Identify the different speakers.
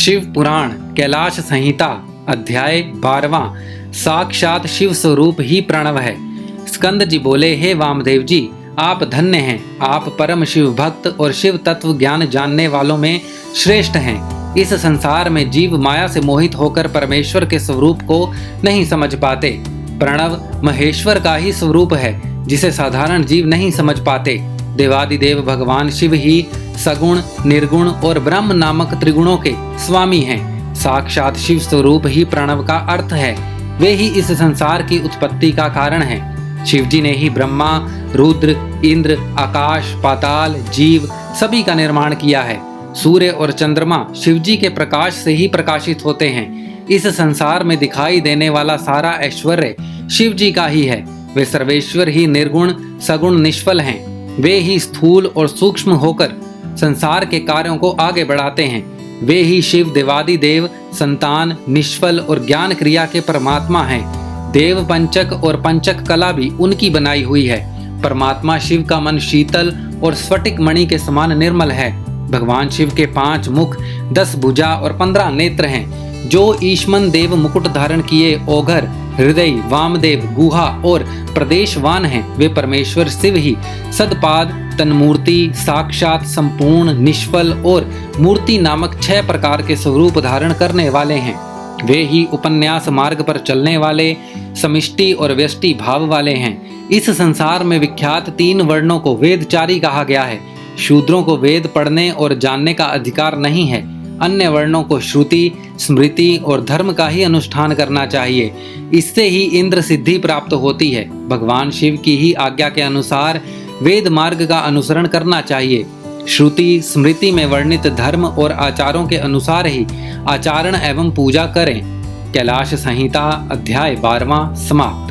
Speaker 1: शिव पुराण कैलाश संहिता अध्याय 12वां। साक्षात शिव स्वरूप ही प्रणव है। स्कंद जी बोले, हे वामदेव जी, आप धन्य हैं। आप परम शिव भक्त और शिव तत्व ज्ञान जानने वालों में श्रेष्ठ हैं। इस संसार में जीव माया से मोहित होकर परमेश्वर के स्वरूप को नहीं समझ पाते। प्रणव महेश्वर का ही स्वरूप है, जिसे साधारण जीव नहीं समझ पाते। देवादिदेव भगवान शिव ही सगुण, निर्गुण और ब्रह्म नामक त्रिगुणों के स्वामी हैं। साक्षात शिव स्वरूप ही प्रणव का अर्थ है। वे ही इस संसार की उत्पत्ति का कारण हैं। शिव जी ने ही ब्रह्मा, रुद्र, इंद्र, आकाश, पाताल, जीव सभी का निर्माण किया है। सूर्य और चंद्रमा शिव जी के प्रकाश से ही प्रकाशित होते हैं। इस संसार में दिखाई देने वाला सारा ऐश्वर्य शिव जी का ही है। वे सर्वेश्वर ही निर्गुण, सगुण, निष्फल हैं। वे ही स्थूल और सूक्ष्म होकर संसार के कार्यों को आगे बढ़ाते हैं। वे ही शिव देवादि देव, संतान, निष्फल और ज्ञान क्रिया के परमात्मा हैं। देव पंचक और पंचक कला भी उनकी बनाई हुई है। परमात्मा शिव का मन शीतल और स्फटिक मणि के समान निर्मल है। भगवान शिव के 5 मुख, 10 भुजा और 15 नेत्र हैं। जो ईशमन देव मुकुट धारण किए ओघर, हृदय, वामदेव, गुहा और प्रदेशवान हैं, वे परमेश्वर शिव ही सदपाद, तन्मूर्ति, साक्षात, संपूर्ण, निष्फल और मूर्ति नामक 6 प्रकार के स्वरूप धारण करने वाले हैं। वे ही उपन्यास मार्ग पर चलने वाले, समिष्टि और व्यष्टि भाव वाले हैं। इस संसार में विख्यात 3 वर्णों को वेदचारी कहा गया है। शूद्रों को वेद पढ़ने और जानने का अधिकार नहीं है। अन्य वर्णों को श्रुति, स्मृति और धर्म का ही अनुष्ठान करना चाहिए। इससे ही इंद्र सिद्धि प्राप्त होती है। भगवान शिव की ही आज्ञा के अनुसार वेद मार्ग का अनुसरण करना चाहिए। श्रुति स्मृति में वर्णित धर्म और आचारों के अनुसार ही आचरण एवं पूजा करें। कैलाश संहिता अध्याय 12वां समाप्त।